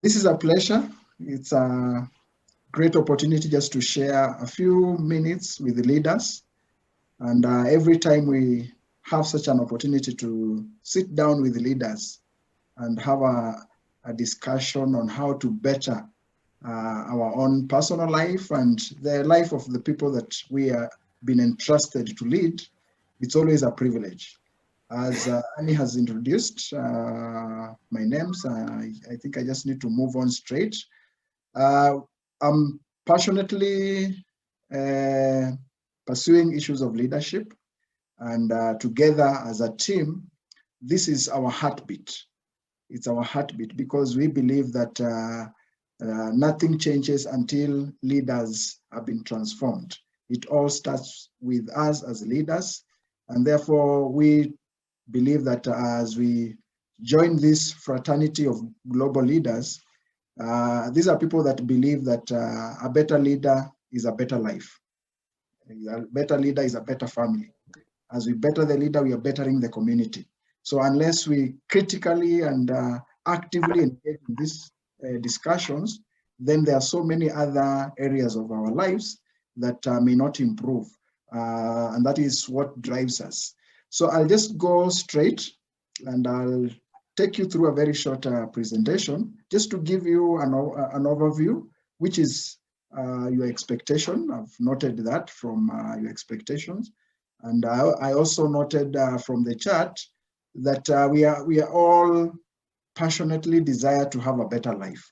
This is a pleasure. It's a great opportunity just to share a few minutes with the leaders. And every time we have such an opportunity to sit down with the leaders and have a discussion on how to better our own personal life and the life of the people that we are been entrusted to lead, it's always a privilege. As Annie has introduced my names, I think I just need to move on straight. Uh, I'm passionately uh, pursuing issues of leadership, and together as a team, this is our heartbeat. It's our heartbeat because we believe that nothing changes until leaders have been transformed. It all starts with us as leaders, and therefore we believe that as we join this fraternity of global leaders, these are people that believe that a better leader is a better life. A better leader is a better family. As we better the leader, we are bettering the community. So unless we critically and actively engage in these discussions, then there are so many other areas of our lives that may not improve. And that is what drives us. So I'll just go straight and I'll take you through a very short presentation just to give you an overview, which is your expectation. I've noted that from your expectations. And I also noted from the chat that we are all passionately desire to have a better life.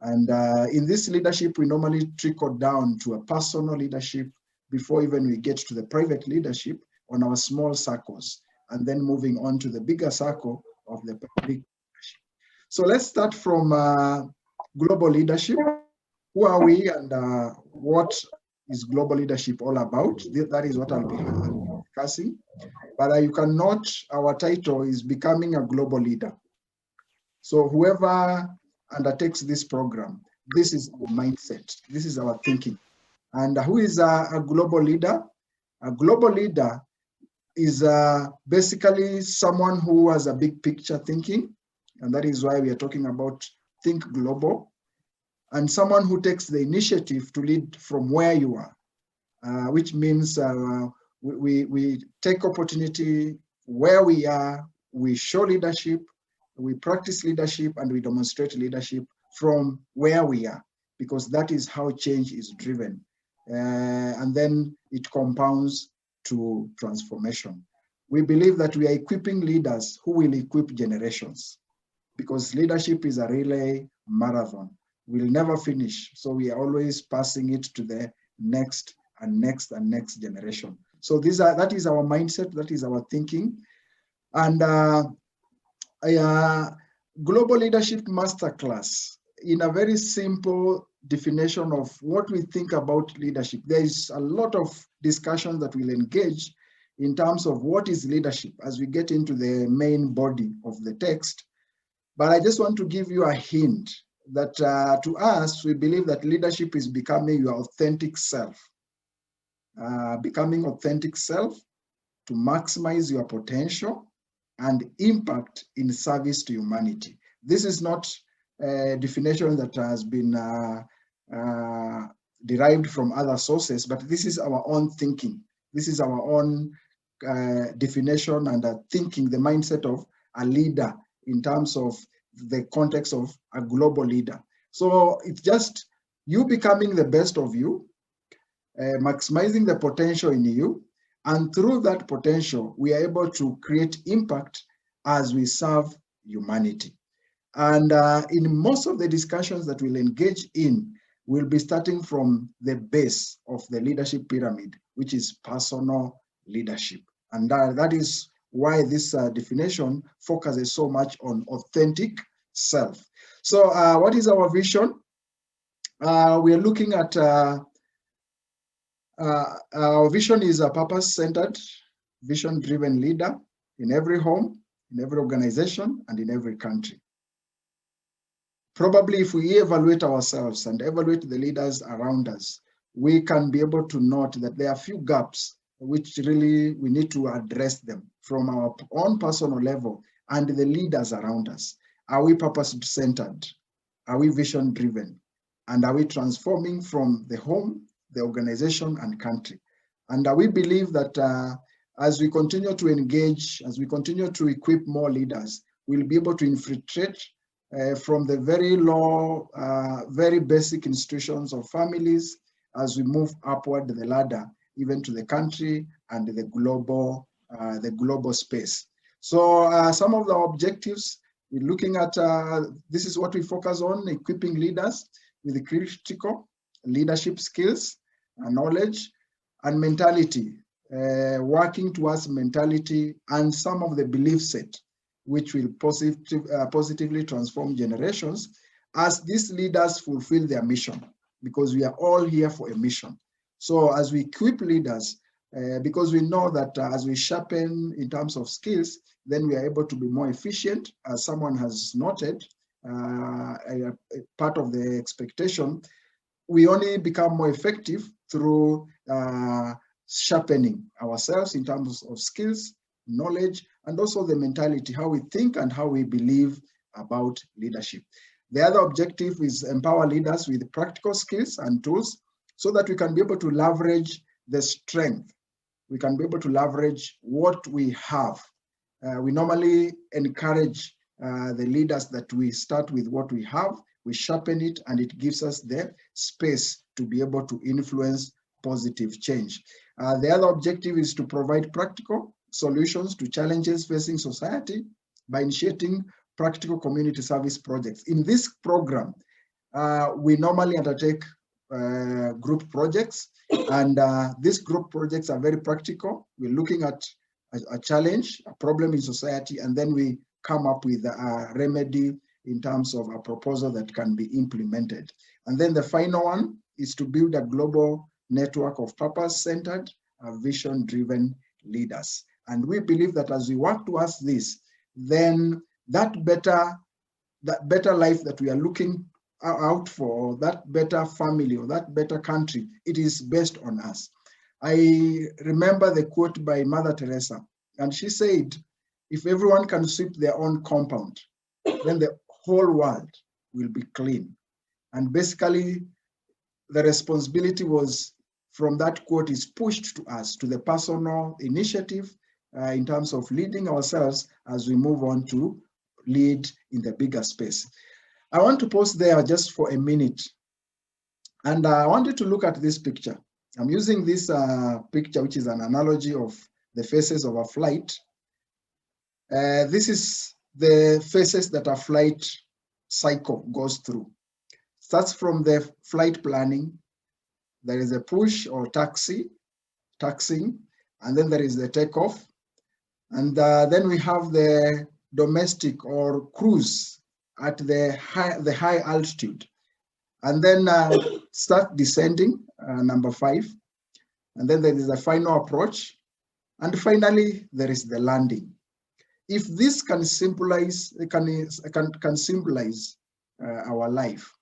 And in this leadership, we normally trickle down to a personal leadership before even we get to the private leadership on our small circles, and then moving on to the bigger circle of the public leadership. So let's start from global leadership. Who are we and what is global leadership all about? That is what I'll be discussing. But you can note our title is Becoming a Global Leader. So whoever undertakes this program, this is our mindset, this is our thinking. And who is a global leader? A global leader is basically someone who has a big picture thinking, and that is why we are talking about think global, and someone who takes the initiative to lead from where you are, which means we take opportunity where we are, we show leadership, we practice leadership, and we demonstrate leadership from where we are, because that is how change is driven. And then it compounds to transformation. We believe that we are equipping leaders who will equip generations, because leadership is a relay marathon. We'll never finish. So we are always passing it to the next and next and next generation. So that is our mindset, that is our thinking. And Global Leadership Masterclass, in a very simple definition of what we think about leadership. There is a lot of discussion that we'll engage in terms of what is leadership as we get into the main body of the text. But I just want to give you a hint that to us, we believe that leadership is becoming your authentic self. Becoming authentic self to maximize your potential and impact in service to humanity. This is not a definition that has been derived from other sources, but this is our own thinking. This is our own definition and thinking, the mindset of a leader in terms of the context of a global leader. So it's just you becoming the best of you, maximizing the potential in you, and through that potential, we are able to create impact as we serve humanity. And in most of the discussions that we'll engage in, we'll be starting from the base of the leadership pyramid, which is personal leadership. And that is why this definition focuses so much on authentic self. So what is our vision? We are looking at our vision is a purpose-centered, vision-driven leader in every home, in every organization, and in every country. Probably if we evaluate ourselves and evaluate the leaders around us, we can be able to note that there are a few gaps which really we need to address them from our own personal level and the leaders around us. Are we purpose-centered? Are we vision driven? And are we transforming from the home, the organization, and country? And we believe that as we continue to engage, as we continue to equip more leaders, we'll be able to infiltrate from the very low, very basic institutions of families as we move upward the ladder, even to the country and the global space. So some of the objectives we're looking at, this is what we focus on: equipping leaders with the critical leadership skills and knowledge and mentality, working towards mentality and some of the belief set which will positively transform generations as these leaders fulfill their mission, because we are all here for a mission. So as we equip leaders, because we know that as we sharpen in terms of skills, then we are able to be more efficient. As someone has noted, a part of the expectation, we only become more effective through sharpening ourselves in terms of skills, knowledge, and also the mentality, how we think and how we believe about leadership. The other objective is empower leaders with practical skills and tools so that we can be able to leverage the strength. We can be able to leverage what we have. We normally encourage the leaders that we start with what we have, we sharpen it, and it gives us the space to be able to influence positive change. The other objective is to provide practical solutions to challenges facing society by initiating practical community service projects. In this program, we normally undertake group projects, and these group projects are very practical. We're looking at a challenge, a problem in society, and then we come up with a remedy in terms of a proposal that can be implemented. And then the final one is to build a global network of purpose-centered, vision-driven leaders. And we believe that as we work towards this, then that better life that we are looking out for, that better family or that better country, it is based on us. I remember the quote by Mother Teresa, and she said, if everyone can sweep their own compound, then the whole world will be clean. And basically, the responsibility was from that quote is pushed to us, to the personal initiative in terms of leading ourselves as we move on to lead in the bigger space. I want to pause there just for a minute. And I wanted to look at this picture. I'm using this picture, which is an analogy of the phases of a flight. This is the phases that a flight cycle goes through. Starts from the flight planning. There is a push or taxiing, and then there is the takeoff. And then we have the domestic or cruise at the high altitude. And then start descending, number 5. And then there is the final approach. And finally, there is the landing. If this can symbolize, can symbolize our life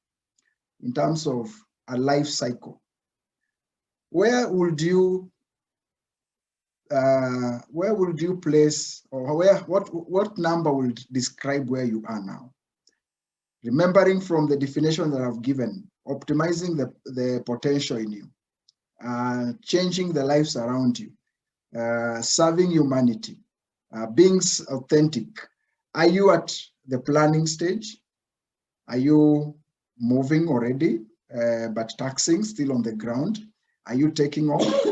in terms of a life cycle, where would you place, or what number will describe where you are now? Remembering from the definition that I've given, optimizing the potential in you, changing the lives around you, serving humanity, being authentic. Are you at the planning stage? Are you moving already, but taxiing still on the ground? Are you taking off?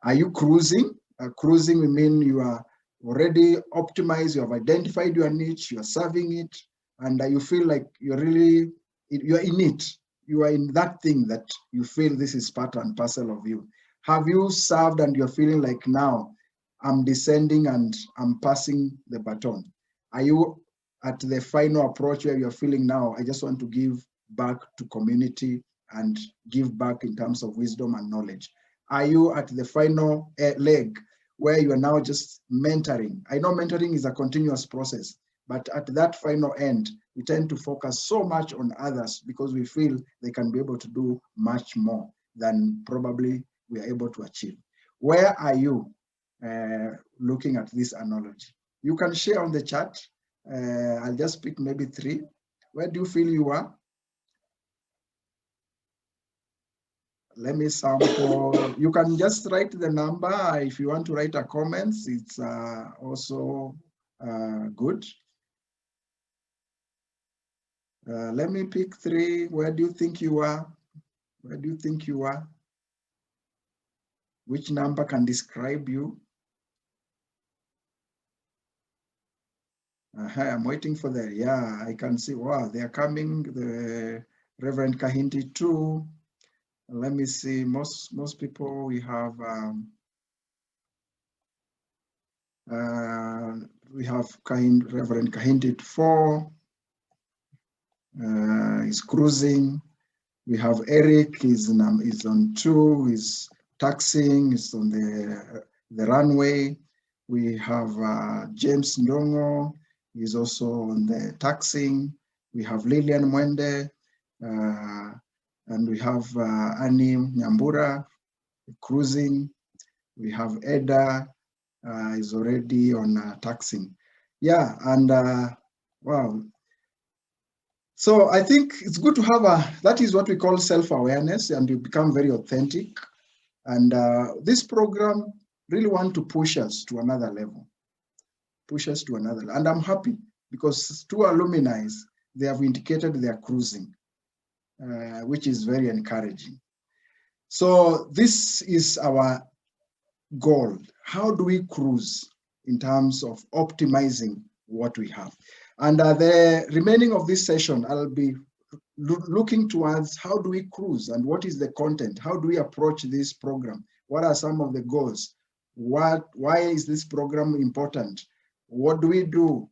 Are you cruising? Cruising, we mean you are already optimized, you have identified your niche, you are serving it, and you feel like you're in it. You are in that thing that you feel this is part and parcel of you. Have you served and you're feeling like now I'm descending and I'm passing the baton? Are you at the final approach where you're feeling now, I just want to give back to community and give back in terms of wisdom and knowledge? Are you at the final leg where you are now just mentoring? I know mentoring is a continuous process, but at that final end, we tend to focus so much on others because we feel they can be able to do much more than probably we are able to achieve. Where are you looking at this analogy? You can share on the chat. I'll just pick maybe 3. Where do you feel you are? let me sample. You can just write the number. If you want to write a comments, it's also good. Let me pick 3. Where do you think you are? Where do you think you are? Which number can describe you? I'm waiting for that. Yeah, I can see. Wow, they are coming. The Reverend Kahindi too. Let me see. Most people we have. Reverend Kahindi 4. Is cruising. We have Eric is on 2. He's taxiing. Is on the runway. We have James Ndongo. He's also on the taxiing. We have Lillian Mwende, and we have Annie Nyambura cruising. We have Eda is already on taxiing. Yeah, and wow. So I think it's good to have that is what we call self-awareness, and you become very authentic. And this program really want to push us to another level. And I'm happy because 2 alumni, they have indicated they are cruising, which is very encouraging. So this is our goal. How do we cruise in terms of optimizing what we have? And the remaining of this session, I'll be looking towards how do we cruise and what is the content? How do we approach this program? What are some of the goals? Why is this program important? What do we do?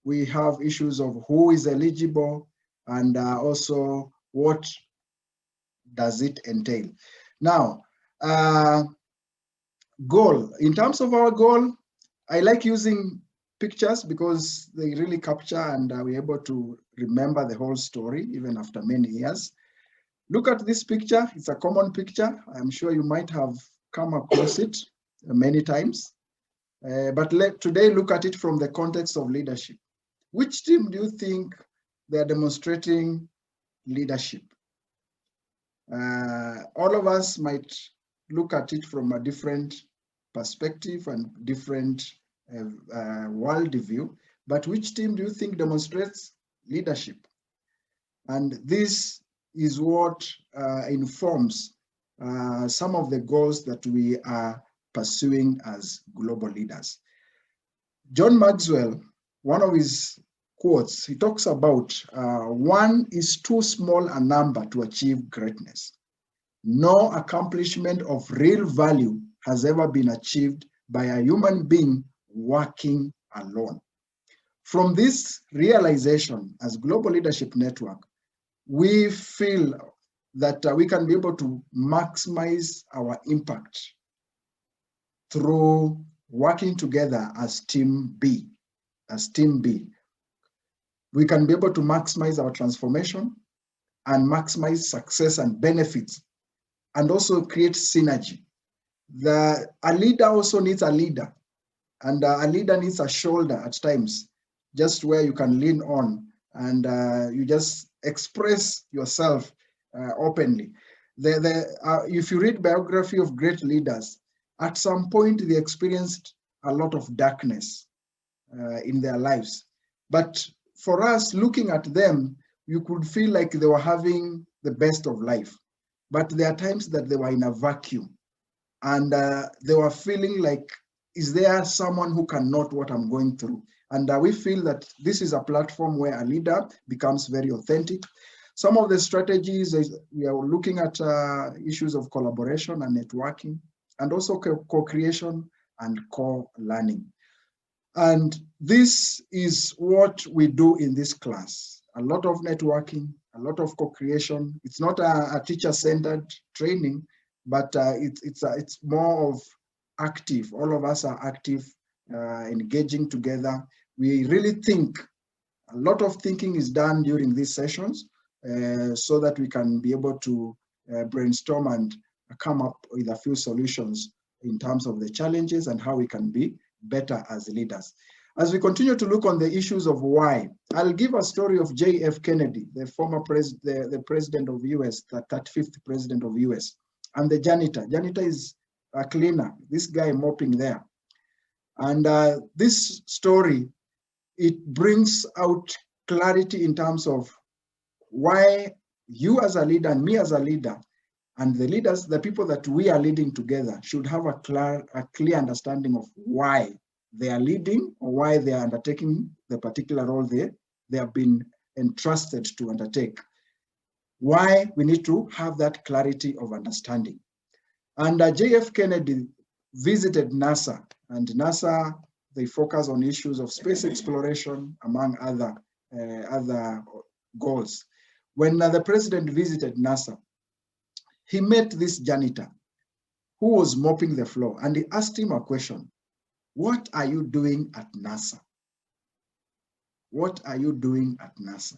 We have issues of who is eligible and also what does it entail? Now, goal. In terms of our goal, I like using pictures because they really capture and we're able to remember the whole story even after many years. Look at this picture. It's a common picture. I'm sure you might have come across it many times. But today look at it from the context of leadership. Which team do you think they are demonstrating leadership? All of us might look at it from a different perspective and different world view, but which team do you think demonstrates leadership? And this is what informs some of the goals that we are pursuing as global leaders. John Maxwell, one of his quotes, he talks about 1 is too small a number to achieve greatness. No accomplishment of real value has ever been achieved by a human being working alone. From this realization as Global Leadership Network, we feel that we can be able to maximize our impact through working together as Team B. We can be able to maximize our transformation and maximize success and benefits, and also create synergy. A leader also needs a leader, and a leader needs a shoulder at times, just where you can lean on and you just express yourself openly. If you read biography of great leaders, at some point they experienced a lot of darkness in their lives. But for us, looking at them, you could feel like they were having the best of life. But there are times that they were in a vacuum and they were feeling like, is there someone who can note what I'm going through? And we feel that this is a platform where a leader becomes very authentic. Some of the strategies, we are looking at issues of collaboration and networking, and also co-creation and co-learning. And this is what we do in this class. A lot of networking, a lot of co-creation. It's not a teacher-centered training, but it's more of active. All of us are active, engaging together. We really think. A lot of thinking is done during these sessions so that we can be able to brainstorm and come up with a few solutions in terms of the challenges and how we can be better as leaders. As we continue to look on the issues of why, I'll give a story of J.F. Kennedy, the former the president of US, the 35th president of US, and the janitor. Janitor is a cleaner, this guy mopping there. And this story, it brings out clarity in terms of why you as a leader and me as a leader and the leaders, the people that we are leading together, should have a clear understanding of why they are leading or why they are undertaking the particular role they have been entrusted to undertake. Why we need to have that clarity of understanding. And J.F. Kennedy visited NASA, and NASA, they focus on issues of space exploration, among other goals. When the president visited NASA, he met this janitor who was mopping the floor, and he asked him a question. What are you doing at NASA? What are you doing at NASA?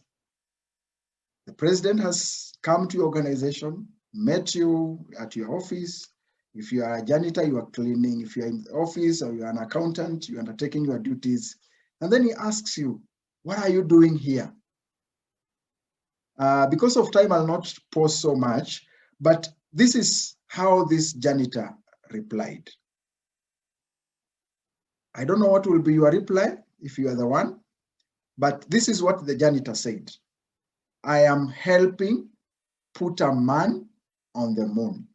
The president has come to your organization, met you at your office. If you are a janitor, you are cleaning. If you are in the office or you are an accountant, you are undertaking your duties. And then he asks you, what are you doing here? Because of time, I'll not pause so much, but this is how this janitor replied. I don't know what will be your reply if you are the one, but this is what the janitor said. I am helping put a man on the moon.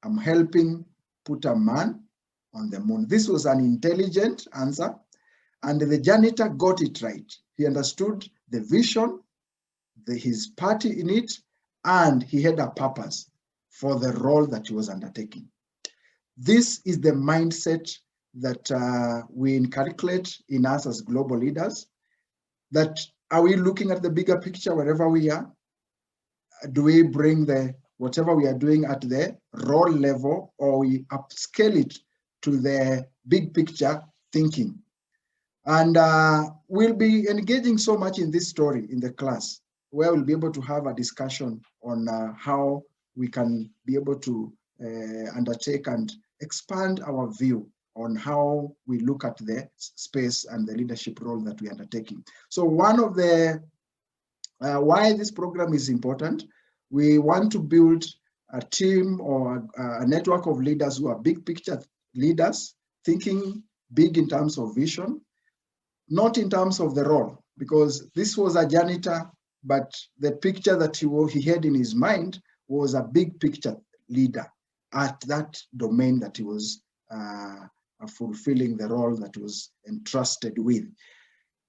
I'm helping put a man on the moon. This was an intelligent answer, and the janitor got it right. He understood the vision, his part in it, and he had a purpose for the role that he was undertaking. This is the mindset that we inculcate in us as global leaders. That are we looking at the bigger picture wherever we are? Do we bring whatever we are doing at the role level, or we upscale it to the big picture thinking? And we'll be engaging so much in this story in the class, where we'll be able to have a discussion on how we can be able to undertake and expand our view on how we look at the space and the leadership role that we are undertaking. So one of the why this program is important, we want to build a team or a network of leaders who are big picture leaders, thinking big in terms of vision, not in terms of the role, because this was a janitor, but the picture that he had in his mind was a big picture leader at that domain that he was fulfilling the role that was entrusted with.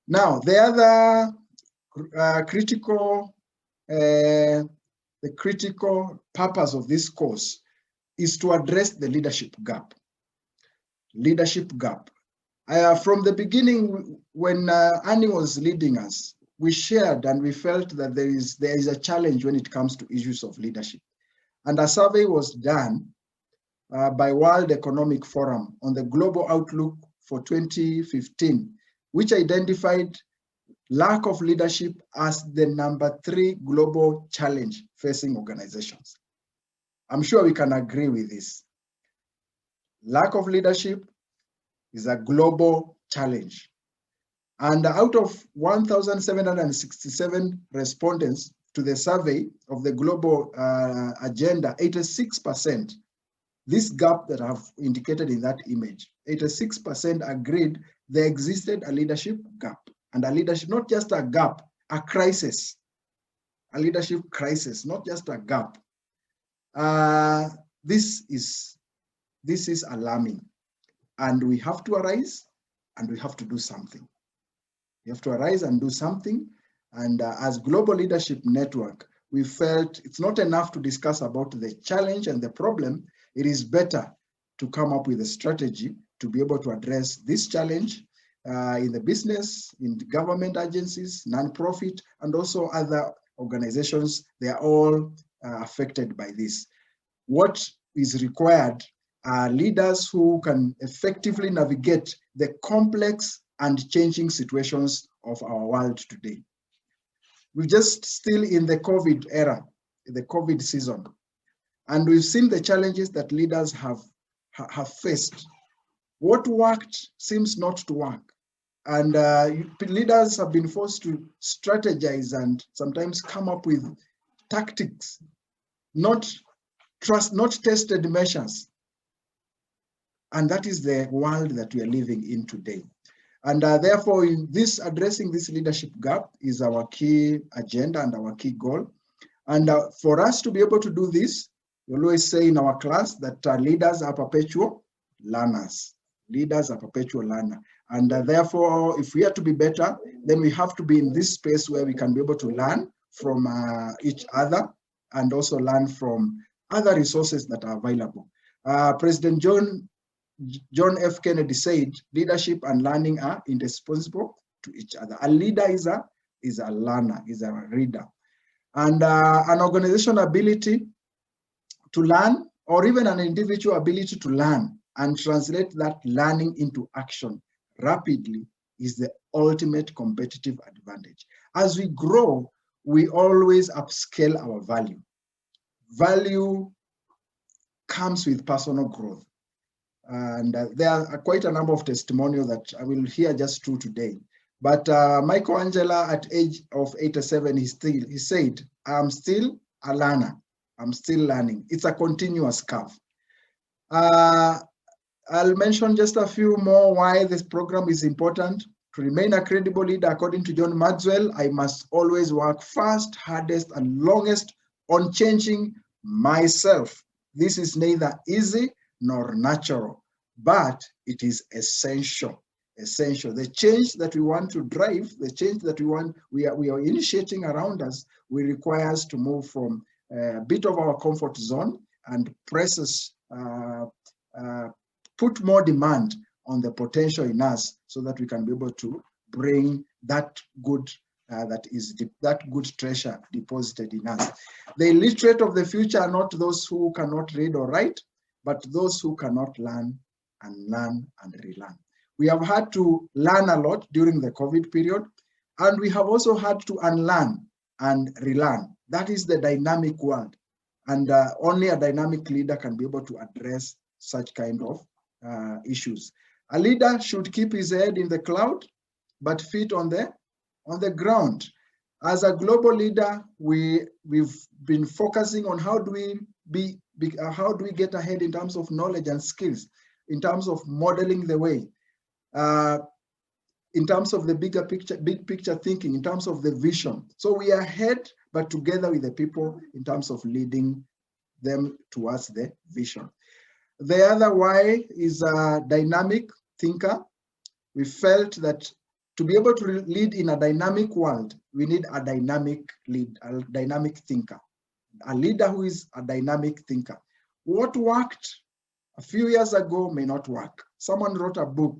Now, the other critical purpose of this course is to address the leadership gap. Leadership gap. From the beginning, when Annie was leading us, we shared and we felt that there is a challenge when it comes to issues of leadership. And a survey was done by World Economic Forum on the Global Outlook for 2015, which identified lack of leadership as the #3 global challenge facing organizations. I'm sure we can agree with this. Lack of leadership is a global challenge. And out of 1,767 respondents to the survey of the global agenda, 86%, this gap that I've indicated in that image, 86% agreed there existed a leadership gap. And a leadership, not just a gap, a crisis. A leadership crisis, not just a gap. This is alarming. And we have to arise and we have to do something. We have to arise and do something. And as Global Leadership Network, we felt it's not enough to discuss about the challenge and the problem. It is better to come up with a strategy to be able to address this challenge in the business, in the government agencies, non-profit, and also other organizations. They are all affected by this. What is required are leaders who can effectively navigate the complex and changing situations of our world today. We're just still in the COVID era, the COVID season, and we've seen the challenges that leaders have faced. What worked seems not to work. And leaders have been forced to strategize and sometimes come up with tactics, not tested measures. And that is the world that we are living in today. And therefore, in this, addressing this leadership gap is our key agenda and our key goal. And for us to be able to do this, we always say in our class that leaders are perpetual learners. Leaders are perpetual learners. And therefore, if we are to be better, then we have to be in this space where we can be able to learn from each other and also learn from other resources that are available. President John F. Kennedy said, leadership and learning are indispensable to each other. A leader is a learner, is a reader. And an organizational ability to learn, or even an individual ability to learn and translate that learning into action rapidly, is the ultimate competitive advantage. As we grow, we always upscale our value. Value comes with personal growth. And there are quite a number of testimonials that I will hear just two today. But Michelangelo, at age of 87, he said, I'm still a learner. I'm still learning. It's a continuous curve. I'll mention just a few more why this program is important. To remain a credible leader, according to John Maxwell, I must always work fast, hardest, and longest on changing myself. This is neither easy nor natural, but it is essential. Essential. The change that we want to drive, the change that we are initiating around us, will require us to move from a bit of our comfort zone and put more demand on the potential in us, so that we can be able to bring that good that good treasure deposited in us. The illiterate of the future are not those who cannot read or write, but those who cannot learn and relearn. We have had to learn a lot during the COVID period, and we have also had to unlearn and relearn. That is the dynamic world, and only a dynamic leader can be able to address such kind of issues. A leader should keep his head in the cloud, but feet on the ground. As a global leader, we've been focusing on how do we get ahead in terms of knowledge and skills, in terms of modeling the way, in terms of the big picture thinking, in terms of the vision. So we are ahead, but together with the people in terms of leading them towards the vision. The other why is a dynamic thinker. We felt that to be able to lead in a dynamic world, we need a dynamic thinker, a leader who is a dynamic thinker. What worked a few years ago may not work. Someone wrote a book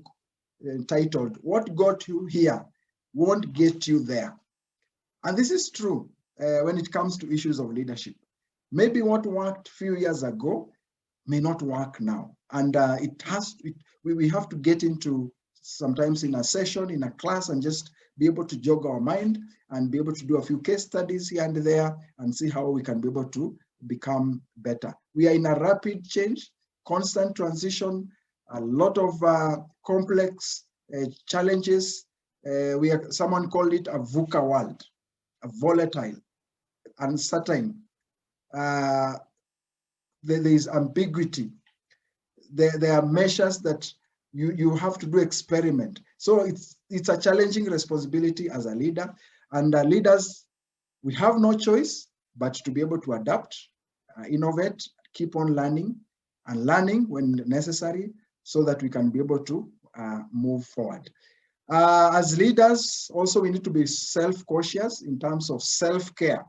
entitled, "What Got You Here Won't Get You There." And this is true when it comes to issues of leadership. Maybe what worked a few years ago may not work now. And we have to get into, sometimes in a session, in a class, and just be able to jog our mind and be able to do a few case studies here and there and see how we can be able to become better. We are in a rapid change, constant transition, a lot of complex challenges. Someone called it a VUCA world, a volatile, uncertain. There is ambiguity. There are measures that you have to do experiment. So it's a challenging responsibility as a leader. And leaders, we have no choice but to be able to adapt, innovate, keep on learning, and learning when necessary, so that we can be able to move forward. As leaders, also, we need to be self-cautious in terms of self-care.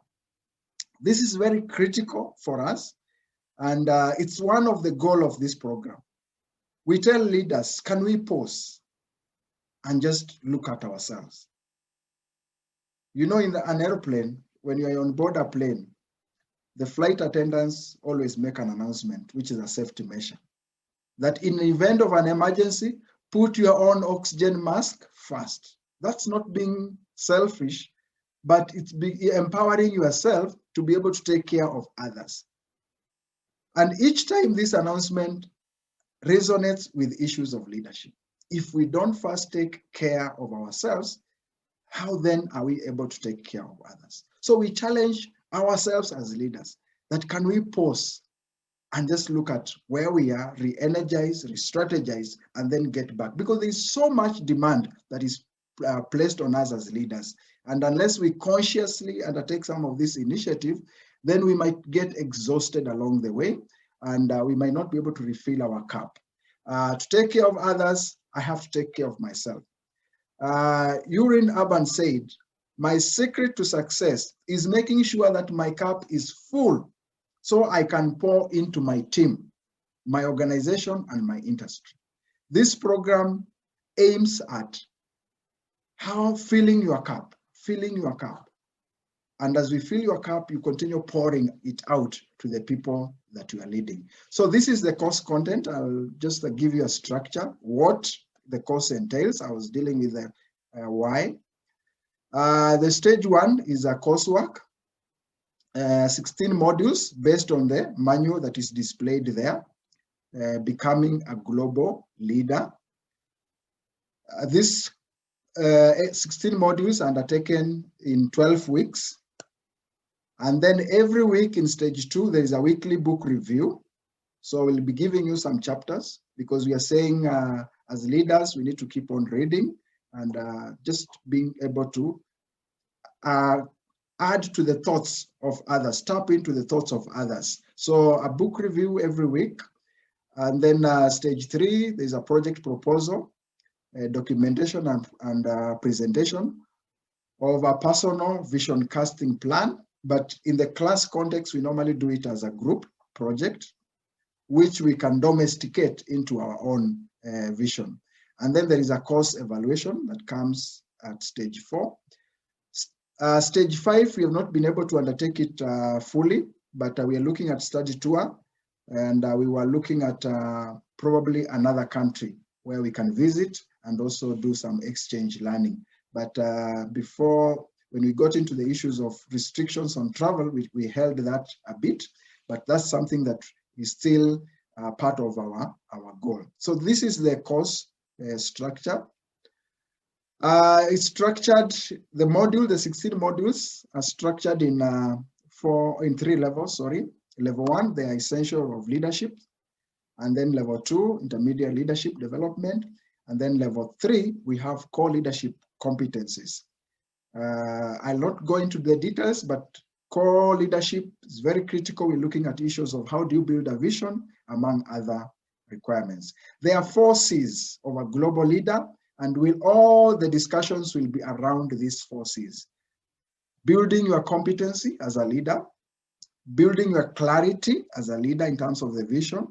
This is very critical for us, and it's one of the goals of this program. We tell leaders, can we pause and just look at ourselves? You know, in an airplane, when you're on board a plane, the flight attendants always make an announcement, which is a safety measure, that in the event of an emergency, put your own oxygen mask first. That's not being selfish, but it's empowering yourself to be able to take care of others. And each time this announcement resonates with issues of leadership. if we don't first take care of ourselves, how then are we able to take care of others? So we challenge ourselves as leaders that can we pause and just look at where we are, re-energize, re-strategize, and then get back. Because there's so much demand that is placed on us as leaders. And unless we consciously undertake some of this initiative, then we might get exhausted along the way, and we might not be able to refill our cup. To take care of others, I have to take care of myself. Urin Urban said, "My secret to success is making sure that my cup is full so I can pour into my team, my organization, and my industry." This program aims at how filling your cup. And as we fill your cup, you continue pouring it out to the people that you are leading. So this is the course content. I'll just give you a structure, what the course entails. I was dealing with the why. The stage 1 is a coursework, 16 modules based on the manual that is displayed there, becoming a global leader. This 16 modules undertaken in 12 weeks. And then every week in stage 2, there is a weekly book review. So we'll be giving you some chapters because we are saying as leaders, we need to keep on reading and just being able to add to the thoughts of others, tap into the thoughts of others. So a book review every week. And then stage 3, there's a project proposal, documentation and presentation of a personal vision casting plan. But in the class context, we normally do it as a group project, which we can domesticate into our own vision. And then there is a course evaluation that comes at stage 4. Stage 5, we have not been able to undertake it fully, but we are looking at study tour, and we were looking at probably another country where we can visit and also do some exchange learning. But before, when we got into the issues of restrictions on travel, we held that a bit, but that's something that is still part of our goal. So this is the course structure. It's structured, the module, the 16 modules are structured in 3 levels, sorry. Level 1, the essential of leadership. And then level 2, intermediate leadership development. And then level 3, we have core leadership competencies. I'll not go into the details, but core leadership is very critical. We're looking at issues of how do you build a vision, among other requirements. There are 4 C's of a global leader, and all the discussions will be around these 4 C's. Building your competency as a leader, building your clarity as a leader in terms of the vision,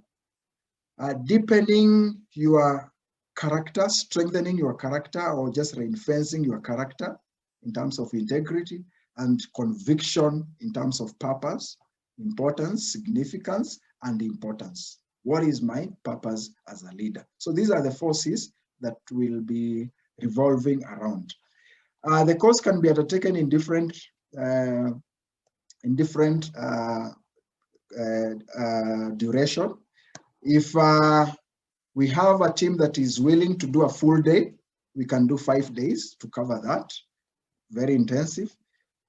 deepening your character, strengthening your character, or just reinforcing your character in terms of integrity, and conviction in terms of purpose, importance, significance, and importance. What is my purpose as a leader? So these are the 4 C's that will be revolving around. The course can be undertaken in different duration. If we have a team that is willing to do a full day, we can do 5 days to cover that. Very intensive.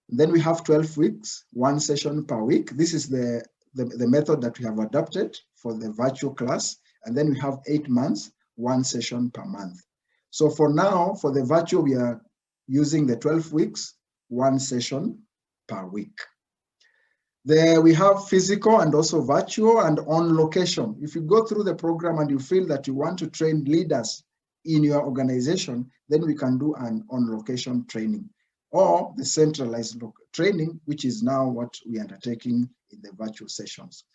Then we have 12 weeks, 1 session per week. This is the method that we have adopted for the virtual class. And then we have 8 months, 1 session per month. So for now, for the virtual, we are using the 12 weeks, 1 session per week. There we have physical and also virtual and on location. If you go through the program and you feel that you want to train leaders in your organization, then we can do an on location training, or the centralized training, which is now what we are undertaking in the virtual sessions.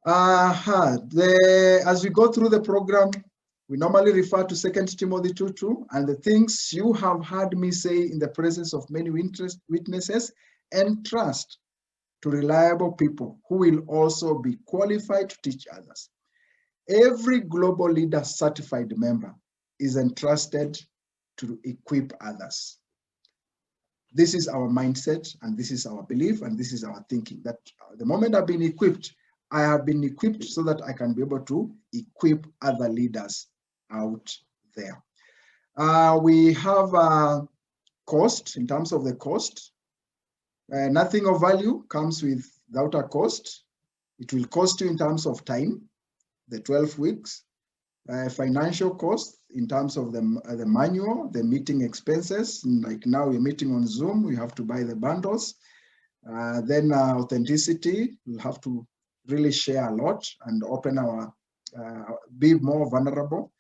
As we go through the program, we normally refer to 2 Timothy 2:2, and the things you have heard me say in the presence of many witnesses, and trust to reliable people who will also be qualified to teach others. Every global leader certified member is entrusted to equip others. This is our mindset, and this is our belief, and this is our thinking, that the moment I've been equipped, I have been equipped so that I can be able to equip other leaders out there. We have cost. In terms of the cost, nothing of value comes without a cost. It will cost you in terms of time, the 12 weeks, financial cost in terms of the manual, the meeting expenses. Like now we're meeting on Zoom, we have to buy the bundles. Then authenticity, we'll have to really share a lot and open our, be more vulnerable.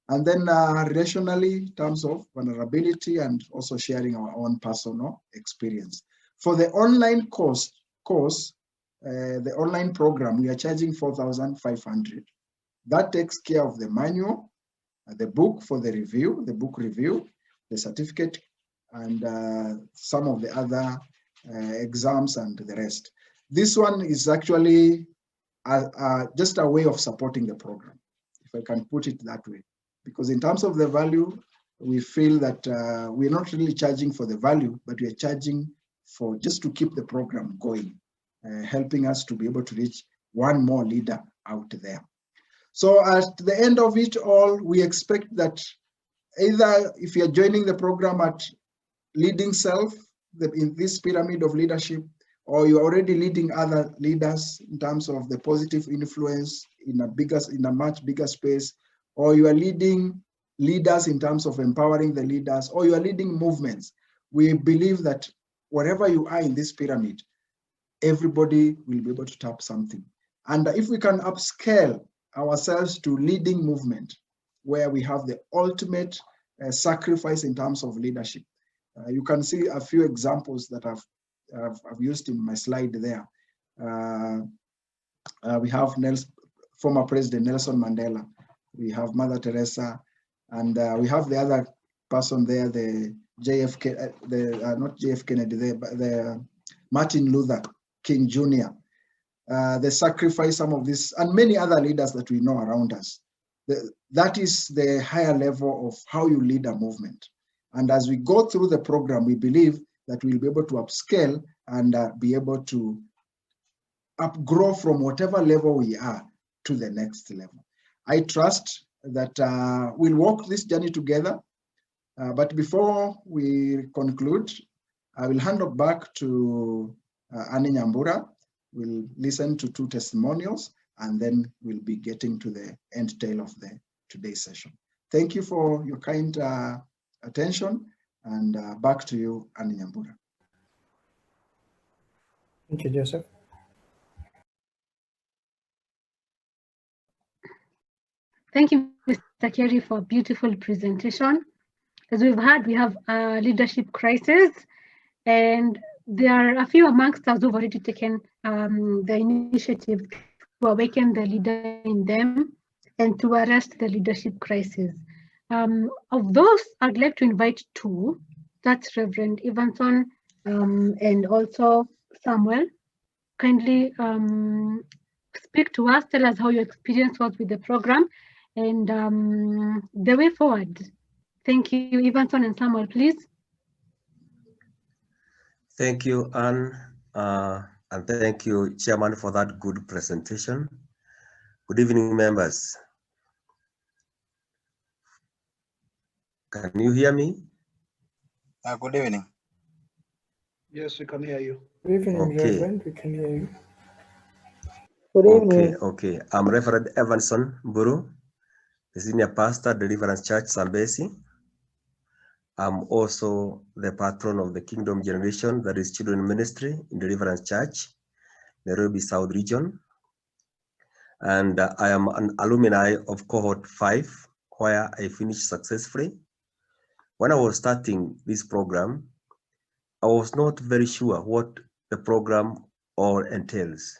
And then relationally, in terms of vulnerability and also sharing our own personal experience. For the online course, the online program, we are charging 4,500. That takes care of the manual, the book for the review, the book review, the certificate, and some of the other exams and the rest. This one is actually just a way of supporting the program, if I can put it that way. Because in terms of the value, we feel that we're not really charging for the value, but we are charging for just to keep the program going, helping us to be able to reach one more leader out there. So at the end of it all, we expect that either if you're joining the program at leading self, in this pyramid of leadership, or you're already leading other leaders in terms of the positive influence in a much bigger space, or you are leading leaders in terms of empowering the leaders, or you are leading movements, we believe that wherever you are in this pyramid, everybody will be able to tap something. And if we can upscale ourselves to leading movement, where we have the ultimate sacrifice in terms of leadership. You can see a few examples that I've used in my slide there. We have former President Nelson Mandela. We have Mother Teresa, and we have the other person there, the JFK, not JF Kennedy, the Martin Luther King Jr. The sacrifice, some of this, and many other leaders that we know around us. That is the higher level of how you lead a movement. And as we go through the program, we believe that we'll be able to upscale and be able to grow from whatever level we are to the next level. I trust that we'll walk this journey together. But before we conclude, I will hand it back to Annie Nyambura. We'll listen to 2 testimonials, and then we'll be getting to the end tail of today's session. Thank you for your kind attention, and back to you, Annie Nyambura. Thank you, Joseph. Thank you, Mr. Kerry, for a beautiful presentation. As we've heard, we have a leadership crisis, and there are a few amongst us who've already taken the initiative to awaken the leader in them and to arrest the leadership crisis. Of those, I'd like to invite 2. That's Reverend Evanson and also Samuel. Kindly speak to us, tell us how your experience was with the program and the way forward. Thank you, Evanson and Samuel, please. Thank you, Anne, and thank you, Chairman, for that good presentation. Good evening, members. Can you hear me? Good evening. Yes, we can hear you. Good evening, Okay. Reverend. We can hear you. Good evening. Okay. I'm Reverend Evanson Buru, the Senior Pastor, Deliverance Church, Zambezi. I'm also the patron of the Kingdom Generation, that is Children Ministry in Deliverance Church, Nairobi South Region. And I am an alumni of Cohort 5, where I finished successfully. When I was starting this program, I was not very sure what the program all entails.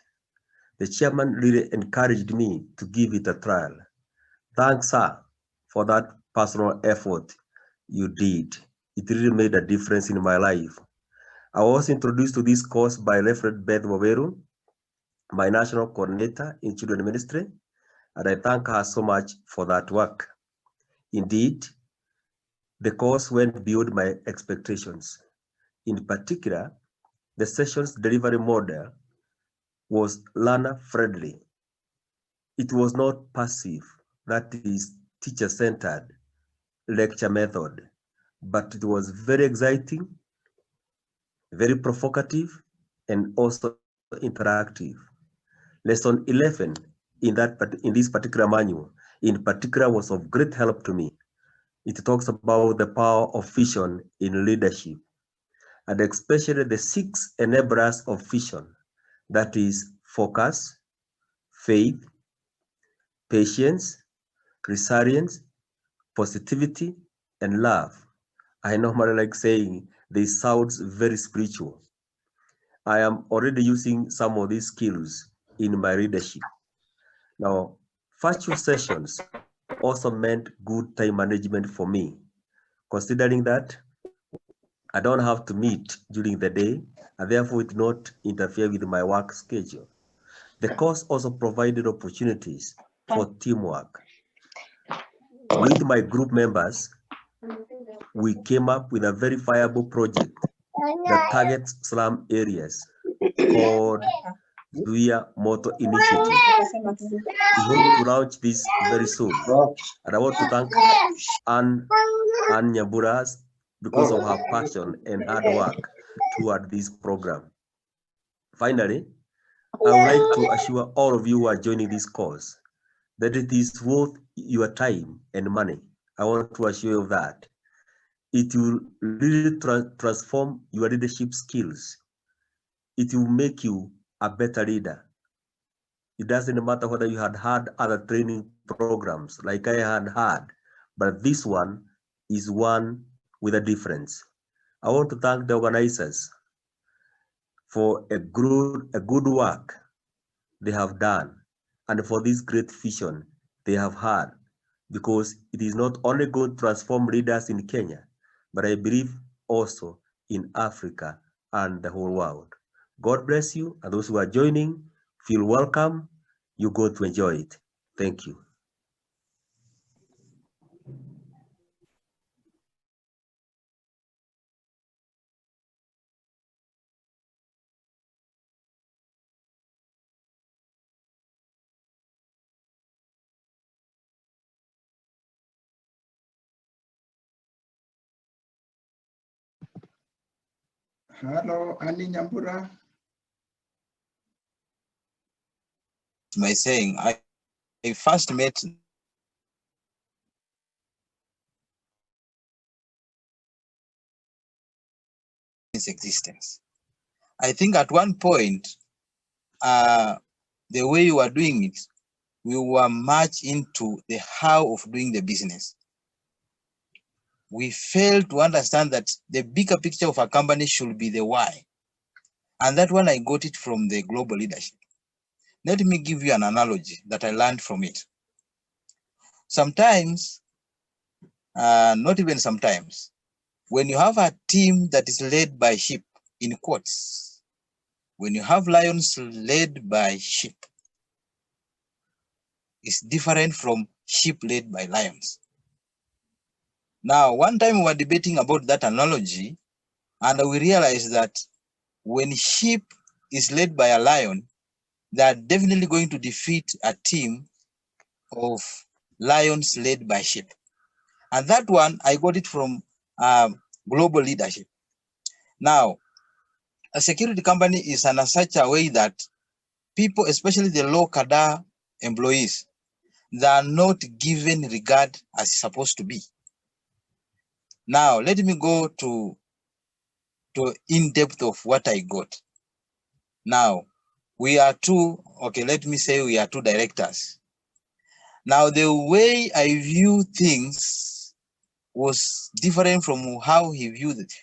The chairman really encouraged me to give it a trial. Thanks, sir, for that personal effort you did. It really made a difference in my life. I was introduced to this course by Reverend Beth Waweru, my national coordinator in children ministry, and I thank her so much for that work. Indeed, the course went beyond my expectations. In particular, the session's delivery model was learner-friendly. It was not passive, that is teacher-centered, lecture method, but it was very exciting, very provocative, and also interactive. Lesson 11 in this particular manual, in particular, was of great help to me. It talks about the power of vision in leadership, and especially the 6 enablers of vision, that is focus, faith, patience, resilience, positivity, and love. I normally like saying this sounds very spiritual. I am already using some of these skills in my leadership. Now, virtual sessions also meant good time management for me, considering that I don't have to meet during the day, and therefore it did not interfere with my work schedule. The course also provided opportunities for teamwork. With my group members, we came up with a very viable project that targets slum areas called Zuia Moto Initiative. We hope to launch this very soon. And I want to thank Anne Nyaburas because of her passion and hard work toward this program. Finally, I would like to assure all of you who are joining this course that it is worth your time and money. I want to assure you of that. It will really transform your leadership skills. It will make you a better leader. It doesn't matter whether you had other training programs like I had, but this one is one with a difference. I want to thank the organizers for a good work they have done, and for this great vision they have had, because it is not only going to transform leaders in Kenya, but I believe also in Africa and the whole world. God bless you, and those who are joining, feel welcome. You're going to enjoy it. Thank you. Hello, Annie Nyambura. My saying, I first met its existence. I think at one point, the way you were doing it, we were much into the how of doing the business. We failed to understand that the bigger picture of a company should be the why. And that one, I got it from the global leadership. Let me give you an analogy that I learned from it. Sometimes, not even sometimes, when you have a team that is led by sheep, in quotes, when you have lions led by sheep, it's different from sheep led by lions. Now, one time we were debating about that analogy, and we realized that when sheep is led by a lion, they are definitely going to defeat a team of lions led by sheep. And that one, I got it from global leadership. Now, a security company is in such a way that people, especially the low cadre employees, they are not given regard as supposed to be. Now, let me go to in depth of what I got. Now, we are two, okay, let me say we are two directors. Now, the way I view things was different from how he viewed it.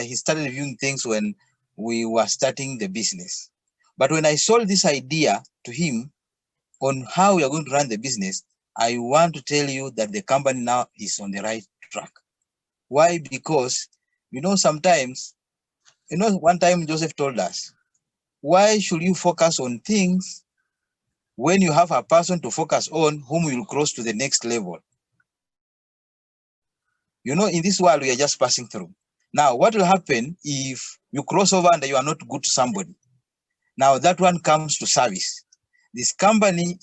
He started viewing things when we were starting the business. But when I sold this idea to him on how we are going to run the business, I want to tell you that the company now is on the right track. Why? Because, sometimes, one time Joseph told us, why should you focus on things when you have a person to focus on whom will cross to the next level? In this world, we are just passing through. Now, what will happen if you cross over and you are not good to somebody? Now, that one comes to service. This company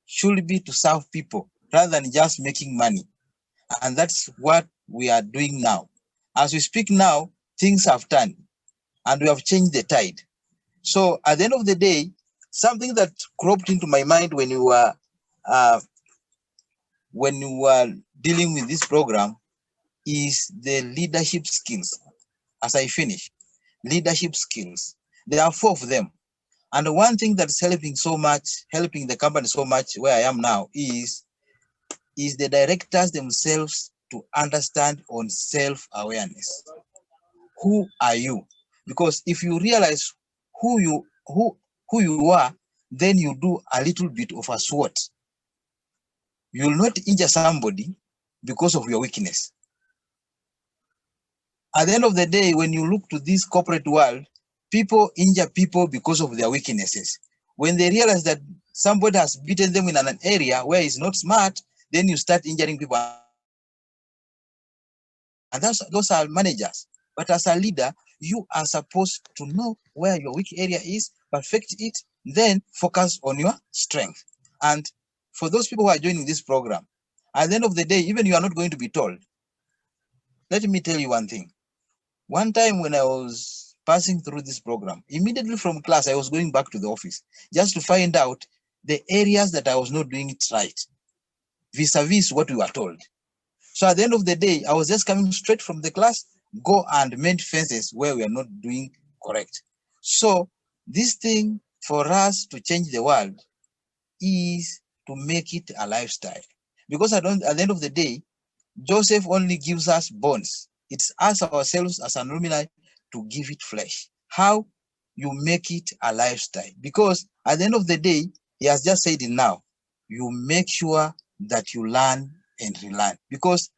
should be to serve people rather than just making money. And that's what we are doing now. As we speak now, things have turned and we have changed the tide. So at the end of the day, something that cropped into my mind when you were dealing with this program is the leadership skills. As I finish, leadership skills. There are 4 of them. And one thing that's helping the company so much where I am now is the directors themselves to understand on self-awareness. Who are you? Because if you realize who you are, then you do a little bit of a SWOT. You will not injure somebody because of your weakness. At the end of the day, when you look to this corporate world, people injure people because of their weaknesses. When they realize that somebody has beaten them in an area where he's not smart, then you start injuring people. And those are managers. But as a leader, you are supposed to know where your weak area is, perfect it, then focus on your strength. And for those people who are joining this program, at the end of the day, even you are not going to be told. Let me tell you one thing. One time when I was passing through this program, immediately from class, I was going back to the office just to find out the areas that I was not doing it right, vis-a-vis what we were told. So at the end of the day, I was just coming straight from the class, go and mend fences where we are not doing correct. So this thing for us to change the world is to make it a lifestyle. Because at the end of the day, Joseph only gives us bones. It's us ourselves as an alumni to give it flesh. How you make it a lifestyle? Because at the end of the day, he has just said it now, you make sure that you learn and relearn. Because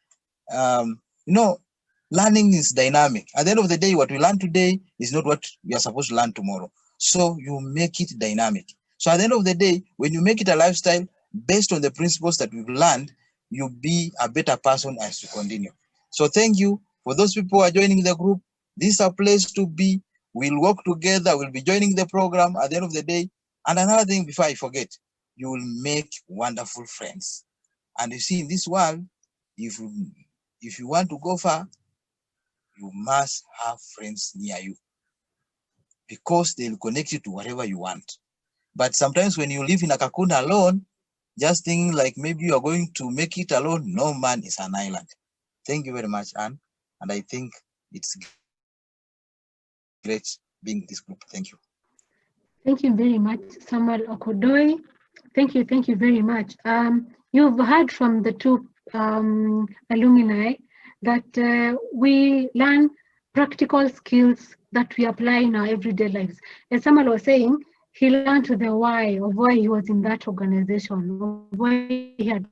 learning is dynamic. At the end of the day, what we learn today is not what we are supposed to learn tomorrow. So you make it dynamic. So at the end of the day, when you make it a lifestyle based on the principles that we've learned, you'll be a better person as you continue. So thank you for those people who are joining the group. This is a place to be. We'll work together. We'll be joining the program at the end of the day. And another thing before I forget, you will make wonderful friends. And you see, in this world, if you want to go far, you must have friends near you because they'll connect you to whatever you want. But sometimes when you live in a cocoon alone, just thinking like maybe you are going to make it alone, no man is an island. Thank you very much, Anne. And I think it's great being in this group. Thank you. Thank you very much, Samuel Okodoi. Thank you very much. You've heard from the 2 alumni that we learn practical skills that we apply in our everyday lives. As Samuel was saying, he learned the why of why he was in that organization, of why he had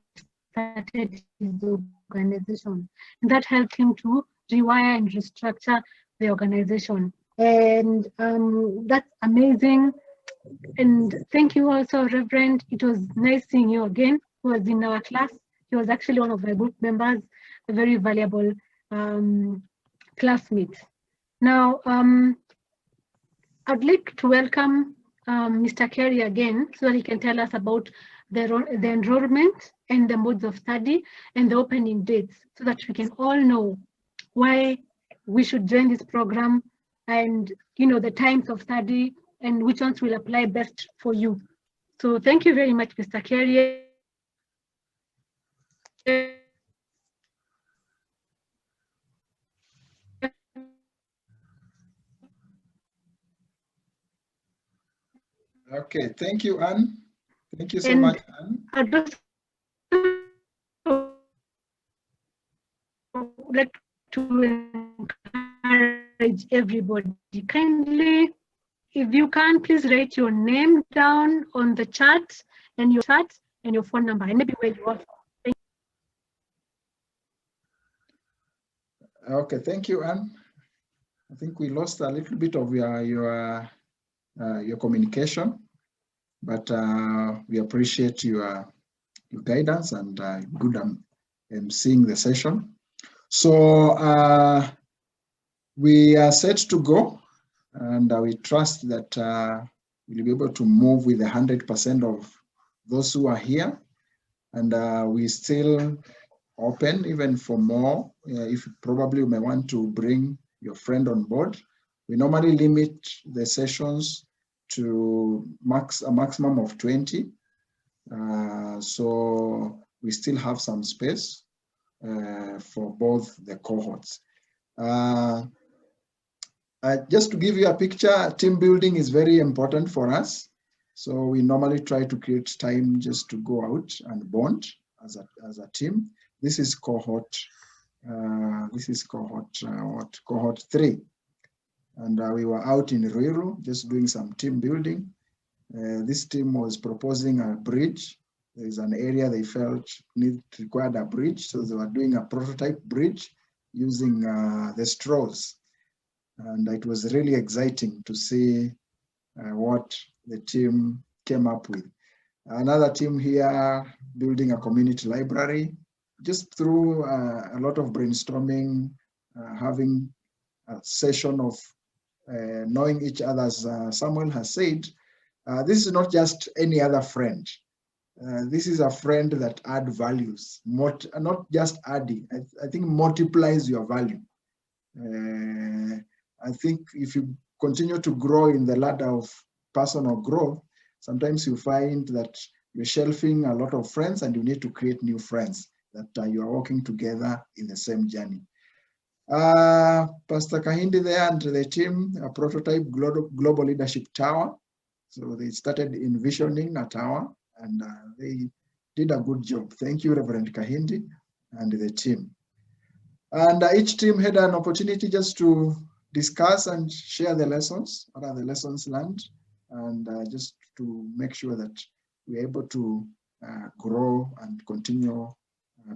started his organization. And that helped him to rewire and restructure the organization. And that's amazing. And thank you also, Reverend. It was nice seeing you again. He was in our class. He was actually one of my group members, a very valuable classmate. Now, I'd like to welcome Mr. Kerry again so that he can tell us about the enrollment and the modes of study and the opening dates so that we can all know why we should join this program and the times of study and which ones will apply best for you. So thank you very much, Mr. Kerry. Okay, thank you, Anne. Thank you so much, Anne. I'd just like to encourage everybody, kindly, if you can, please write your name down on the chat and your phone number and maybe where you are. Okay, thank you, Anne. I think we lost a little bit of your communication, but we appreciate your guidance and good seeing the session. So we are set to go, and we trust that we'll be able to move with 100% of those who are here, and we still open even for more. If probably you may want to bring your friend on board. We normally limit the sessions to a maximum of 20. So we still have some space for both the cohorts. Just to give you a picture, team building is very important for us. So we normally try to create time just to go out and bond as a team. This is cohort. Cohort 3, and we were out in Ruiru just doing some team building. This team was proposing a bridge. There is an area they felt required a bridge, so they were doing a prototype bridge using the straws, and it was really exciting to see what the team came up with. Another team here building a community library, just through a lot of brainstorming, having a session of knowing each other, as Samuel has said. This is not just any other friend. This is a friend that adds values, not just adding. I think multiplies your value. I think if you continue to grow in the ladder of personal growth, sometimes you find that you're shelving a lot of friends and you need to create new friends that you are working together in the same journey. Pastor Kahindi there and the team, a prototype global leadership tower. So they started envisioning a tower and they did a good job. Thank you, Reverend Kahindi and the team. And each team had an opportunity just to discuss and share the lessons. What are the lessons learned? And just to make sure that we're able to grow and continue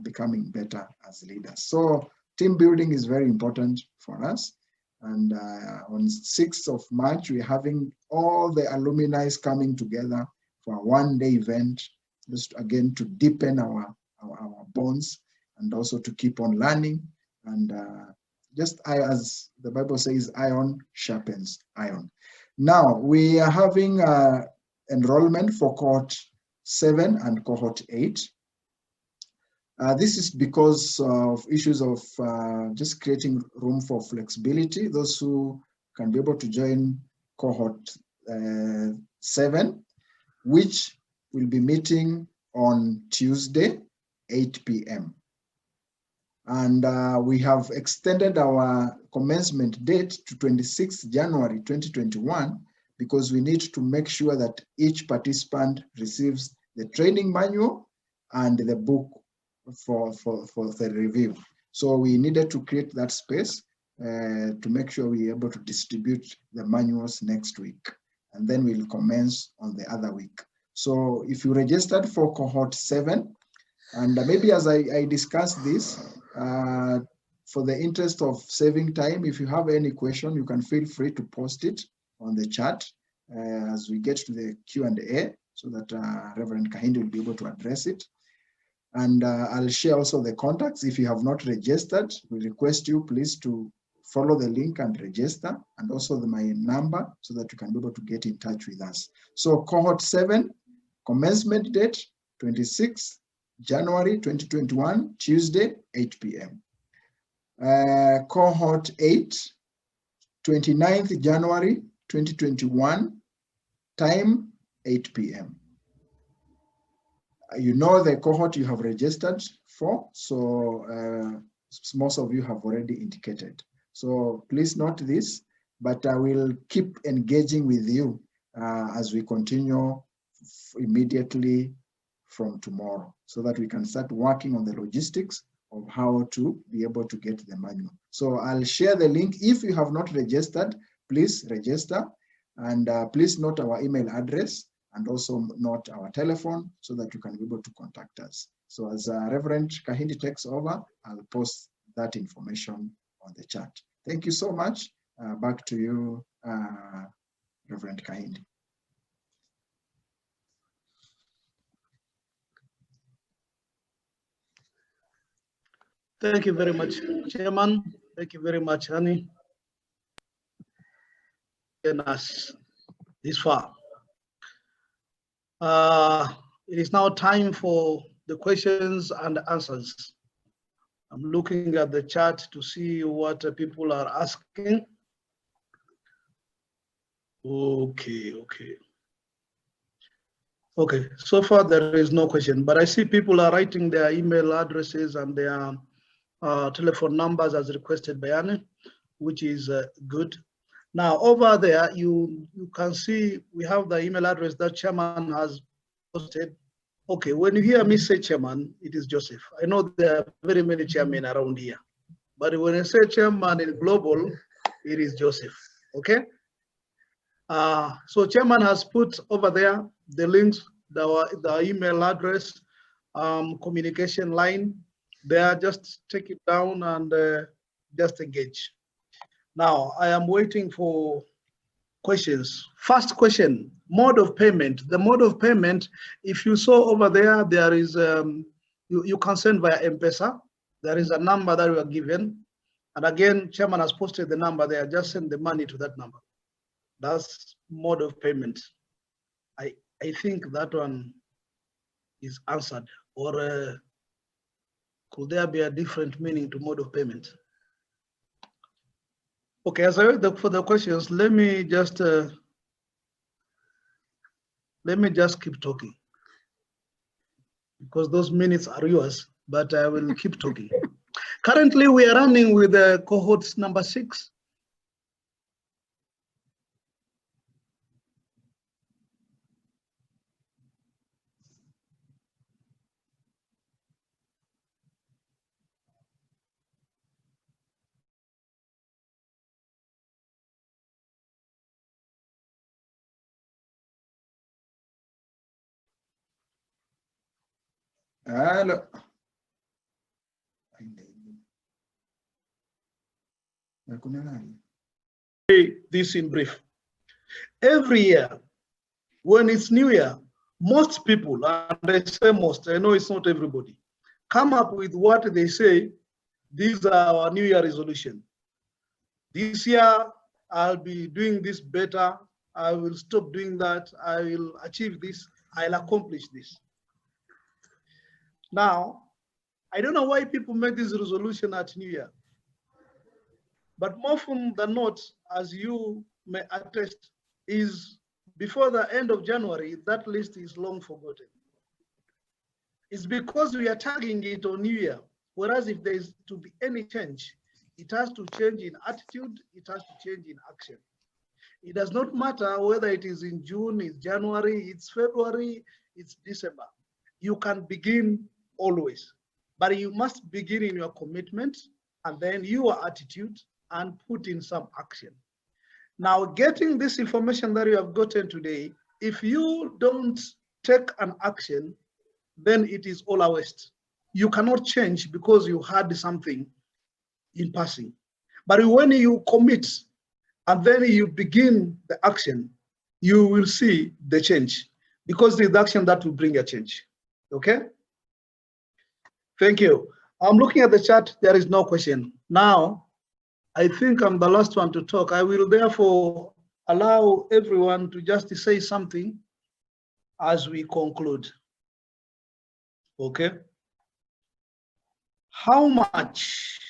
becoming better as leaders. So team building is very important for us. And on 6th of March, we're having all the alumni coming together for a one-day event, just again to deepen our bonds and also to keep on learning. And just as the Bible says, iron sharpens iron. Now we are having enrollment for cohort 7 and cohort 8. This is because of issues of just creating room for flexibility. Those who can be able to join cohort 7, which will be meeting on Tuesday, 8 p.m. And we have extended our commencement date to 26th January 2021 because we need to make sure that each participant receives the training manual and the book for the review. So we needed to create that space to make sure we're able to distribute the manuals next week, and then we'll commence on the other week. So if you registered for cohort 7, and maybe as I discuss this, for the interest of saving time, if you have any question, you can feel free to post it on the chat as we get to the Q&A, so that Reverend Kahindi will be able to address it. And I'll share also the contacts. If you have not registered, we request you please to follow the link and register, and also my number, so that you can be able to get in touch with us. So cohort 7, commencement date, 26th January 2021, Tuesday, 8 p.m. Cohort 8, 29th January 2021, time 8 p.m. You know the cohort you have registered for, so most of you have already indicated. So please note this, but I will keep engaging with you as we continue immediately from tomorrow, so that we can start working on the logistics of how to be able to get the manual. So I'll share the link. If you have not registered, please register, and please note our email address and also note our telephone, so that you can be able to contact us. So as Reverend Kahindi takes over, I'll post that information on the chat. Thank you so much. Back to you, Reverend Kahindi. Thank you very much, Chairman. Thank you very much, Hani, and us this far. It is now time for the questions and answers. I'm looking at the chat to see what people are asking. Okay, so far there is no question, but I see people are writing their email addresses and their telephone numbers as requested by Anne, which is good. Now over there, you can see we have the email address that Chairman has posted. Okay, when you hear me say Chairman, it is Joseph. I know there are very many chairmen around here, but when I say Chairman in global, it is Joseph, okay? So Chairman has put over there the links, the email address, communication line. There, just take it down and just engage. Now, I am waiting for questions. First question, mode of payment. The mode of payment, if you saw over there, there is, you can send via M-Pesa. There is a number that we are given. And again, Chairman has posted the number there. Just send the money to that number. That's mode of payment. I think that one is answered. Or could there be a different meaning to mode of payment? Okay, as I wait for the questions, let me just keep talking, because those minutes are yours, but I will keep talking. Currently, we are running with cohorts number 6. Hello. This in brief. Every year, when it's New Year, most people, and I say most, I know it's not everybody, come up with what they say, these are our New Year resolution. This year, I'll be doing this better. I will stop doing that. I will achieve this. I'll accomplish this. Now, I don't know why people make this resolution at New Year, but more often than not, as you may attest, is before the end of January, that list is long forgotten. It's because we are tagging it on New Year, whereas if there is to be any change, it has to change in attitude, it has to change in action. It does not matter whether it is in June, it's January, it's February, it's December. You can begin always, but you must begin in your commitment and then your attitude and put in some action. Now, getting this information that you have gotten today, if you don't take an action, then it is all a waste. You cannot change because you had something in passing. But when you commit and then you begin the action, you will see the change, because it's the action that will bring a change. Okay? Thank you. I'm looking at the chat, there is no question. Now, I think I'm the last one to talk. I will therefore allow everyone to just say something as we conclude. Okay? How much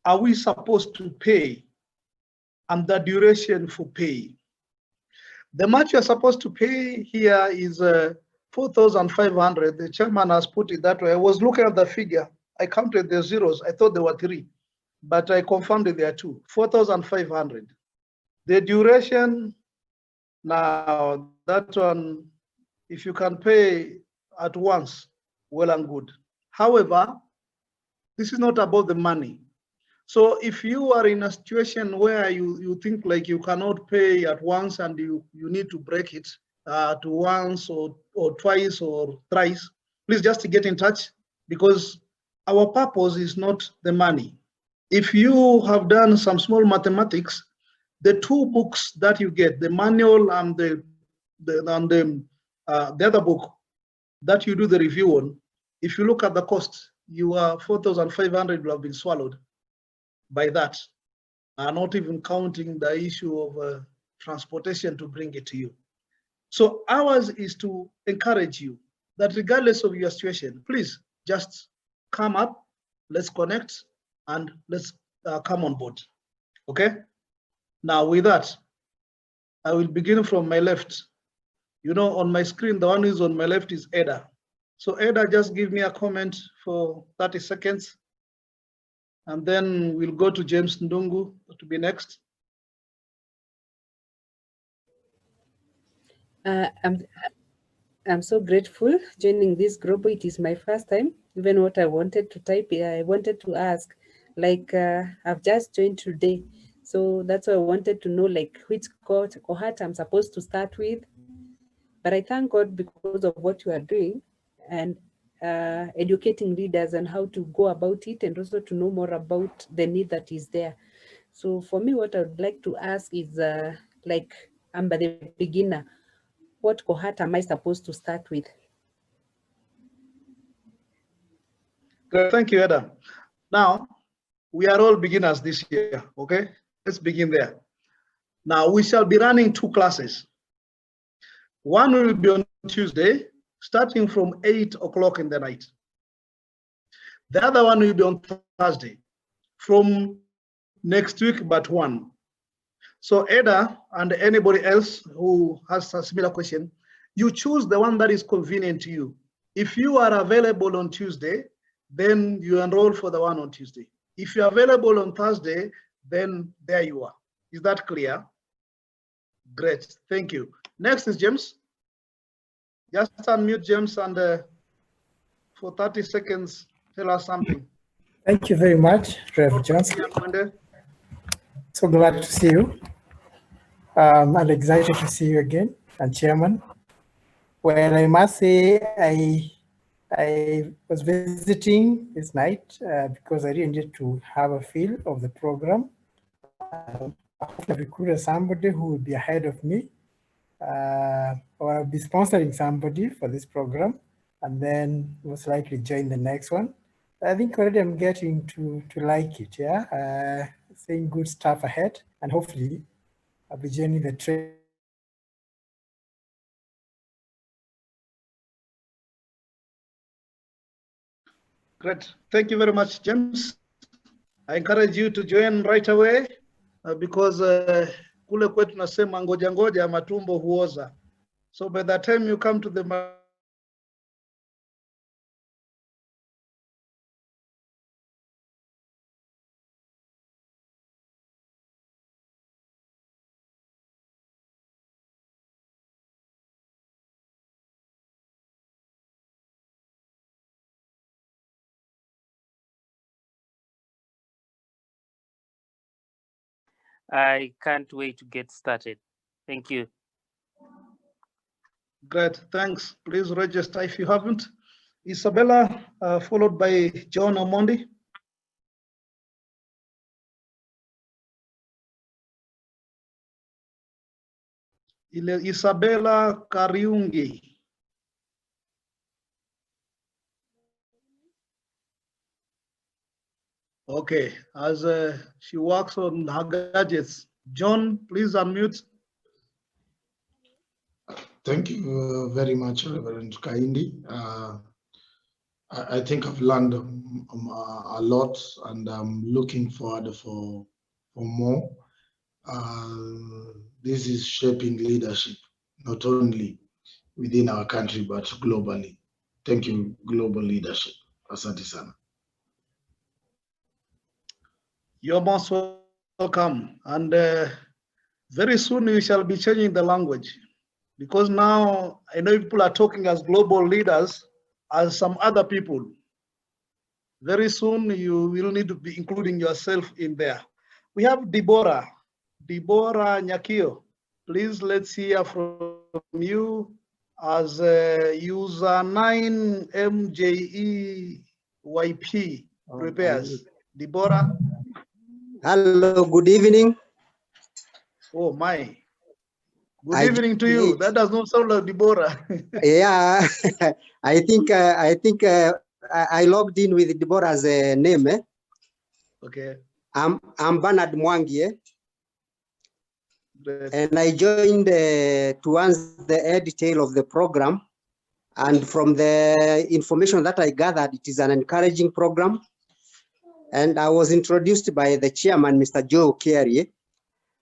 are we supposed to pay and the duration for pay? The much you're supposed to pay here is 4,500. The chairman has put it that way. I was looking at the figure. I counted the zeros. I thought there were 3, but I confirmed there are 2. 4,500. The duration, now that one, if you can pay at once, well and good. However, this is not about the money. So if you are in a situation where you think like you cannot pay at once and you need to break it to once or twice or thrice, please just get in touch, because our purpose is not the money. If you have done some small mathematics, the 2 books that you get, the manual and the other book that you do the review on, if you look at the cost, your 4,500 will have been swallowed by that, not even counting the issue of transportation to bring it to you. So ours is to encourage you that regardless of your situation, please just come up, let's connect and let's come on board. Okay. Now with that, I will begin from my left. You know, on my screen, the one who is on my left is Eda. So Eda, just give me a comment for 30 seconds. And then we'll go to James Ndungu to be next. I'm so grateful joining this group. It is my first time. Even what I wanted to type, I wanted to ask, like I've just joined today. So that's why I wanted to know like which cohort I'm supposed to start with. But I thank God because of what you are doing and educating leaders on how to go about it and also to know more about the need that is there. So for me, what I would like to ask is like I'm the beginner. What cohort am I supposed to start with? Good. Thank you, Eda. Now, we are all beginners this year, okay? Let's begin there. Now, we shall be running 2 classes. One will be on Tuesday, starting from 8 o'clock in the night. The other one will be on Thursday, from next week, but one. So Eda and anybody else who has a similar question, you choose the one that is convenient to you. If you are available on Tuesday, then you enroll for the one on Tuesday. If you're available on Thursday, then there you are. Is that clear? Great, thank you. Next is James. Just unmute James and for 30 seconds, tell us something. Thank you very much, Rev Johnson. So glad to see you. And excited to see you again, and Chairman. Well, I must say I was visiting this night because I really needed to have a feel of the program. I recruited somebody who will be ahead of me, or I'll be sponsoring somebody for this program, and then most likely join the next one. I think already I'm getting to like it, yeah? Saying good stuff ahead, and hopefully I'll be joining the training. Great, thank you very much, James. I encourage you to join right away because kule kwetu nasema ngoja ngoja matumbo huoza. So by the time you come to the I can't wait to get started. Thank you. Great, thanks. Please register if you haven't. Isabella, followed by John Omondi. Isabella Kariungi. Okay, as she works on her gadgets. John, please unmute. Thank you very much, Reverend Kaindi. I think I've learned a lot, and I'm looking forward for more. This is shaping leadership, not only within our country, but globally. Thank you, global leadership. Asante sana. You're most welcome. And very soon we shall be changing the language, because now I know people are talking as global leaders as some other people. Very soon you will need to be including yourself in there. We have Deborah Nyakio. Please, let's hear from you as user 9MJEYP prepares. Deborah. Hello, good evening. Oh my. Good evening to you. That does not sound like Deborah. Yeah, I think I logged in with Deborah's name. Okay. I'm Bernard Mwangi, and I joined towards the detail of the program. And from the information that I gathered, it is an encouraging program. and I was introduced by the chairman, Mr. Joe Carey.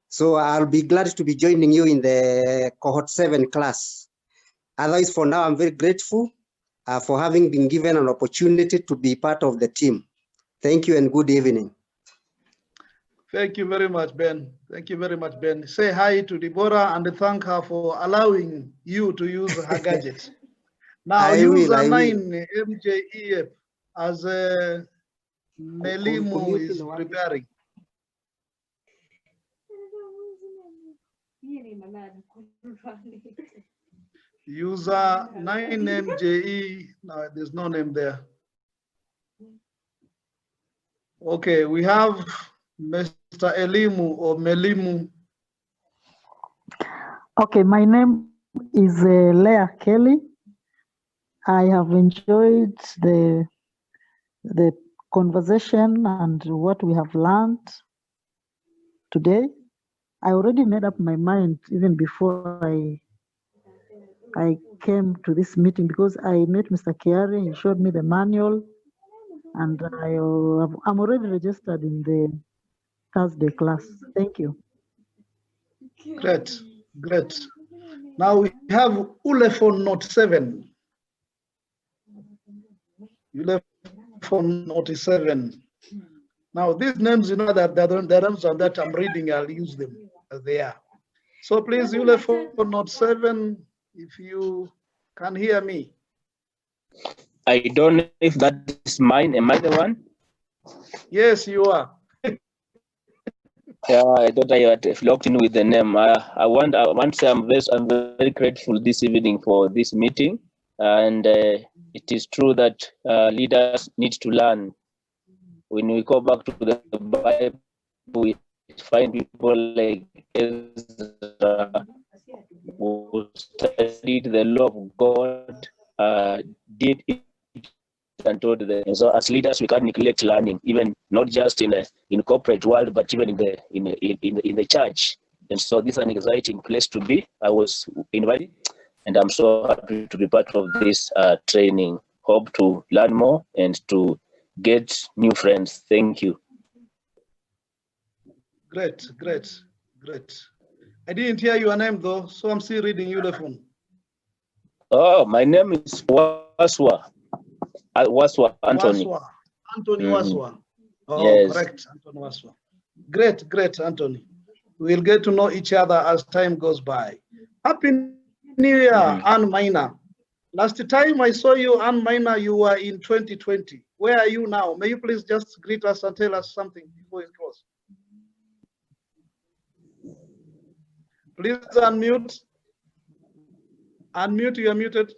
So I'll be glad to be joining you in the cohort 7 class. Otherwise, for now, I'm very grateful for having been given an opportunity to be part of the team. Thank you and good evening. Thank you very much, Ben. Thank you very much, Ben. Say hi to Deborah and thank her for allowing you to use her gadget. Now, user 9 MJEF as Melimu is preparing. User 9MJE, no, there's no name there. Okay, we have Mr. Elimu or Melimu. Okay, my name is Leah Kelly. I have enjoyed the conversation and what we have learned today. I already made up my mind even before I came to this meeting, because I met Mr. Kiari, he showed me the manual, and I'm already registered in the Thursday class. Thank you. Great, great. Now we have Ulefon Note 7. Ulefon Note 7. Now these names, you know, that the names that I'm reading, I'll use them as they are. So please, Ulefon Note 7, if you can hear me. I don't know if that is mine. Am I the one? Yes, you are. Yeah, I thought I had logged in with the name. I want to say I'm very grateful this evening for this meeting, and it is true that leaders need to learn. When we go back to the Bible, we find people like Ezra who studied the law of God, did it and told them. And so as leaders, we can't neglect learning, even not just in corporate world, but even in the church. And so this is an exciting place to be. I was invited, and I'm so happy to be part of this training. Hope to learn more and to get new friends. Thank you. Great, great, great. I didn't hear your name though, so I'm still reading you the phone. Oh, my name is Waswa. Waswa Anthony. Waswa. Anthony Waswa. Oh, yes. Correct, Anthony Waswa. Great, great, Anthony. We'll get to know each other as time goes by. Happy New Year, Ann Minor. Last time I saw you, Ann Minor, you were in 2020. Where are you now? May you please just greet us and tell us something before we close. Please unmute. Unmute, you are muted.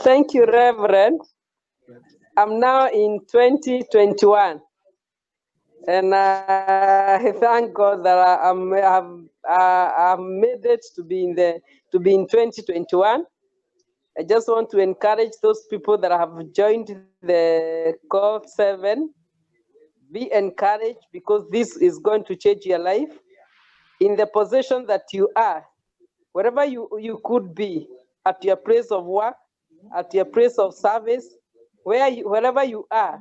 Thank you, Reverend. I'm now in 2021, and I thank God that I've made it to be in 2021. I just want to encourage those people that have joined the Cohort 7. Be encouraged, because this is going to change your life. In the position that you are, wherever you could be, at your place of work, at your place of service, wherever you are,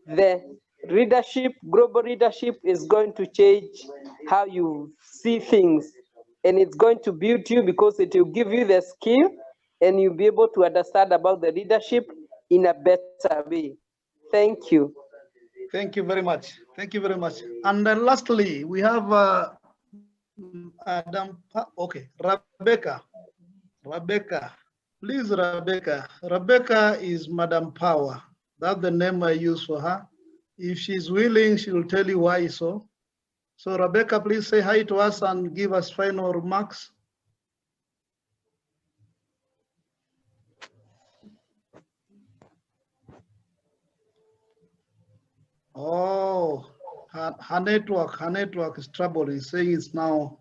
the leadership, global leadership, is going to change how you see things. And it's going to build you, because it will give you the skill, and you'll be able to understand about the leadership in a better way. Thank you. Thank you very much. Thank you very much. And then lastly, we have Rebecca. Rebecca. Please, Rebecca. Rebecca is Madam Power. That's the name I use for her. If she's willing, she will tell you why so. So Rebecca, please say hi to us and give us final remarks. Oh, her network is trouble. It's saying it's now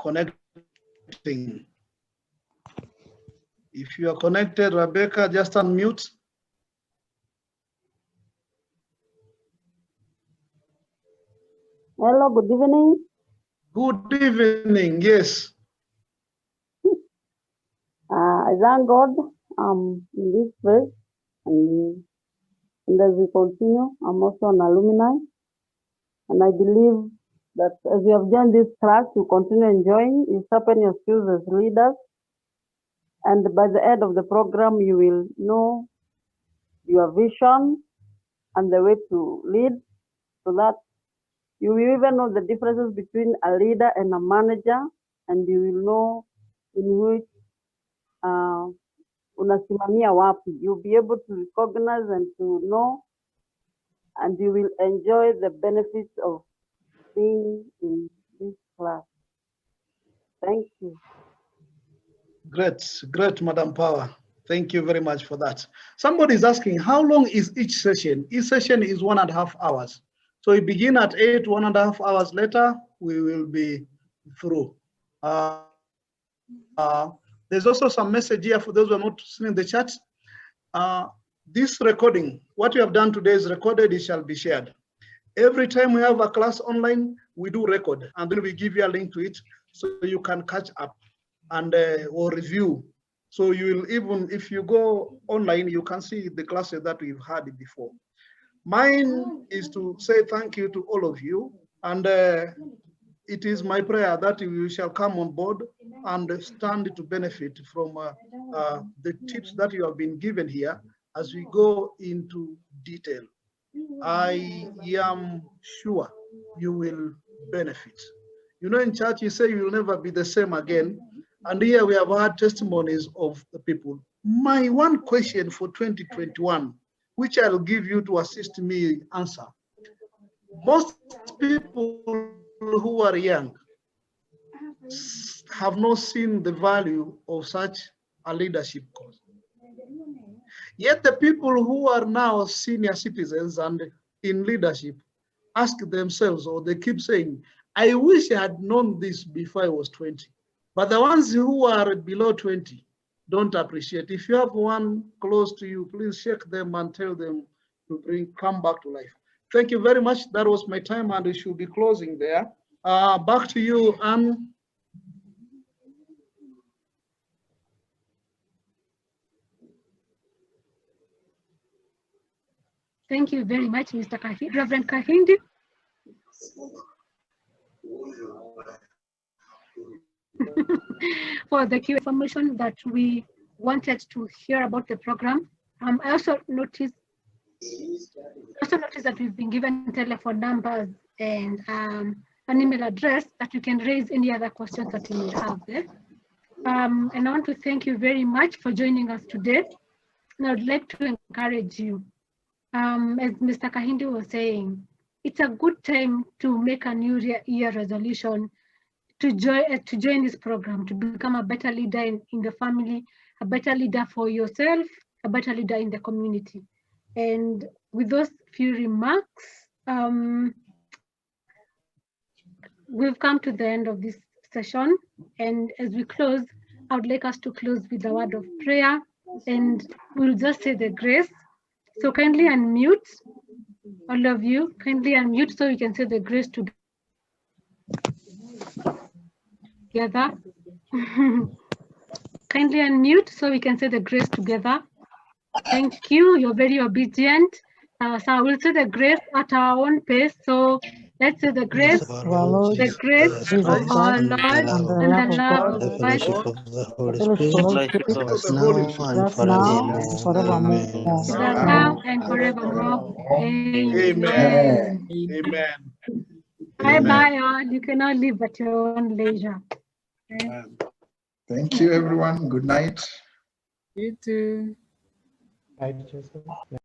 connecting. If you are connected, Rebecca, just unmute. Hello, good evening. Good evening, yes. I thank God in this place, and as we continue, I'm also an alumni, and I believe that as you have joined this class, you continue enjoying, you sharpen your skills as leaders, and by the end of the program, you will know your vision and the way to lead, so that you will even know the differences between a leader and a manager, and you will know in which unasimamia wapi. You'll be able to recognize and to know, and you will enjoy the benefits of being in this class. Thank you. Great, Madam Power. Thank you very much for that. Somebody is asking, how long is each session? Each session is 1.5 hours. So we begin at 8, 1.5 hours later, we will be through. There's also some message here for those who are not seeing the chat. This recording, what we have done today is recorded, it shall be shared. Every time we have a class online, we do record, and then we give you a link to it so you can catch up and or review. So you will, even if you go online, you can see the classes that we've had before. Mine is to say thank you to all of you, and it is my prayer that you shall come on board and stand to benefit from the tips that you have been given here as we go into detail. I am sure you will benefit. You know, in church, you say you will never be the same again. And here we have had testimonies of the people. My one question for 2021, which I'll give you to assist me answer. Most people who are young have not seen the value of such a leadership course. Yet the people who are now senior citizens and in leadership ask themselves, or they keep saying, I wish I had known this before I was 20. But the ones who are below 20 don't appreciate. If you have one close to you, please shake them and tell them to come back to life. Thank you very much. That was my time, and we should be closing there. Back to you, Anne. Thank you very much, Mr. Kahindi, Reverend Kahindi. For the key information that we wanted to hear about the program. I also noticed that we've been given telephone numbers and an email address that you can raise any other questions that you may have there. And I want to thank you very much for joining us today. And I'd like to encourage you, as Mr. Kahindi was saying, it's a good time to make a new year resolution to join this program, to become a better leader in the family, a better leader for yourself, a better leader in the community. And with those few remarks, we've come to the end of this session. And as we close, I would like us to close with a word of prayer, and we'll just say the grace. So kindly unmute, all of you, kindly unmute so we can say the grace together. Kindly unmute so we can say the grace together. Thank you. You're very obedient. So I will say the grace at our own pace. So let's say the grace of our Lord Jesus Christ, and the love of God, the Holy Spirit, now and forevermore. now and forevermore. Amen. Amen. Bye-bye all. You can all live at your own leisure. Thank you, everyone. Good night. You too. Night, Joseph.